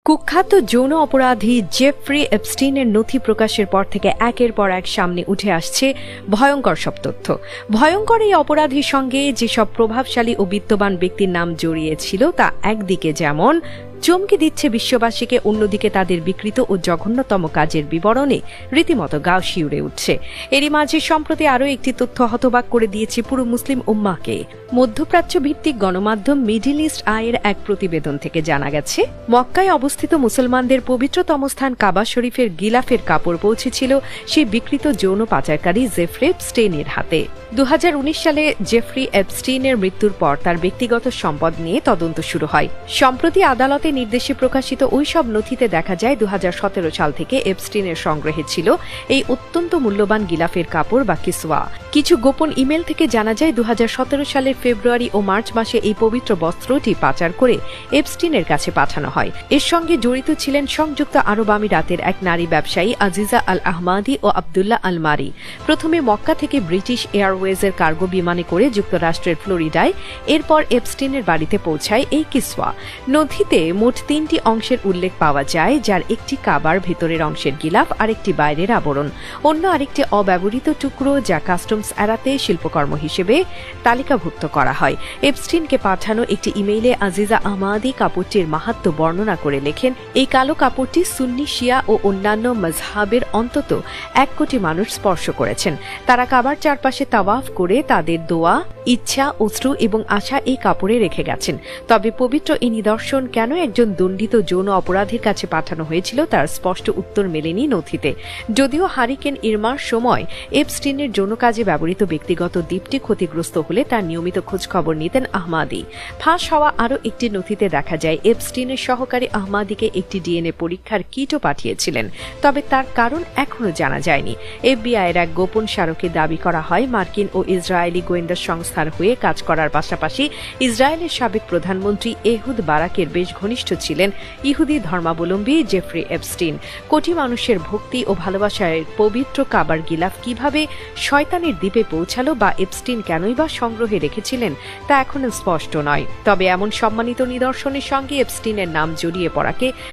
কুখ্যাত যৌন অপরাধী জেফ্রি এপস্টিনের নথি প্রকাশের পর থেকে একের পর এক সামনে উঠে আসছে ভয়ঙ্কর সব তথ্য। ভয়ঙ্কর এই অপরাধীর সঙ্গে যেসব প্রভাবশালী ও বিত্তবান ব্যক্তির নাম জড়িয়েছিল তা একদিকে যেমন চমকে দিচ্ছে বিশ্ববাসীকে, অন্যদিকে তাদের বিকৃত ও জঘন্যতম কাজের বিবরণে রীতিমতো গা শিউরে উঠছে। এরই মাঝে সম্প্রতি আরও একটি তথ্য হতবাক করে দিয়েছে পুরো মুসলিম উম্মাহকে। মধ্যপ্রাচ্য ভিত্তিক গণমাধ্যম মিডল ইস্ট আইয়ের এক প্রতিবেদন থেকে জানা গেছে, মক্কায় অবস্থিত মুসলমানদের পবিত্রতম স্থান কাবা শরীফের গিলাফের কাপড় পৌঁছেছিল সেই বিকৃত যৌন পাচারকারী জেফ্রি এপস্টিনের হাতে। 2019 সালে জেফ্রি এপস্টিনের মৃত্যুর পর তার ব্যক্তিগত সম্পদ নিয়ে তদন্ত শুরু হয়। সম্প্রতি আদালতে নির্দেশে প্রকাশিত ওই সব নথিতে দেখা যায় 2017 সাল থেকে এপস্টিনের সংগ্রহে ছিল এই অত্যন্ত মূল্যবান গিলাফের কাপড় বা কিসওয়া। কিছু গোপন ইমেল থেকে জানা যায় 2017 সালের ফেব্রুয়ারি ও মার্চ মাসে এই পবিত্র বস্ত্রটি পাচার করে এপস্টিনের কাছে পাঠানো হয়। এর সঙ্গে জড়িত ছিলেন সংযুক্ত আরব আমিরাতের এক নারী ব্যবসায়ী আজিজা আল আহমাদি ও আবদুল্লাহ আল মারি। প্রথমে মক্কা থেকে ব্রিটিশ এয়ারওয়েজের কার্গো বিমানে করে যুক্তরাষ্ট্রের ফ্লোরিডায়, এরপর এপস্টিনের বাড়িতে পৌঁছায় এই কিসওয়া। নথিতে মোট 3টি অংশের উল্লেখ পাওয়া যায়, যার একটি কাবার ভেতরের অংশের গিলাফ, আরেকটি বাইরের আবরণ, অন্য আরেকটি অব্যবহৃত টুকরো যা কাস্টমস এড়াতে শিল্পকর্ম হিসেবে তালিকাভুক্ত করা হয়। এপস্টিনকে পাঠানো একটি ইমেইলে আজিজা আহমাদি কাপড়টির মাহাত্ম্য বর্ণনা করে লেখেন, এই কালো কাপড়টি সুন্নি, শিয়া ও অন্যান্য মজহাবের অন্তত 1 কোটি মানুষ স্পর্শ করেছেন। তারা কাবার চারপাশে তাওয়াফ করে তাদের দোয়া, ইচ্ছা, অশ্রু এবং আশা এই কাপড়ে রেখে গেছেন। তবে পবিত্র এই নিদর্শন কেন একজন দণ্ডিত যৌন অপরাধীর কাছে পাঠানো হয়েছিল তার স্পষ্ট উত্তর মেলেনি নথিতে। যদিও হারিকেন ইরমার সময় এপস্টিনের যৌন কাজে ব্যবহৃত ব্যক্তিগত দ্বীপটি ক্ষতিগ্রস্ত হলে তার নিয়মিত খোঁজখবর নিতেন আহমাদি। ফাঁস হওয়া আরও একটি নথিতে দেখা যায় এপস্টিনের সহকারী আহমাদিকে একটি ডিএনএ পরীক্ষার কিটও পাঠিয়েছিলেন, তবে তার কারণ এখনও জানা যায়নি। এফবিআইয়ের এক গোপন স্মারকে দাবি করা হয়, মার্কিন ও ইসরায়েলি গোয়েন্দা সংস্থার হয়ে কাজ করার পাশাপাশি ইসরায়েলের সাবেক প্রধানমন্ত্রী এহুদ বারাকের বেশ ঘনিষ্ঠ ছিলেন ইহুদি ধর্মাবলম্বী জেফ্রি এপস্টিন। কোটি মানুষের ভক্তি ও ভালোবাসার পবিত্র কাবার গিলাফ কিভাবে শয়তানের দ্বীপে পৌঁছালো বা এপস্টিন কেনই বা সংগ্রহে রেখেছিলেন তা এখনো স্পষ্ট নয়। তবে এমন সম্মানিত নিদর্শনের সঙ্গে এপস্টিনের নাম জড়িয়ে পড়াকে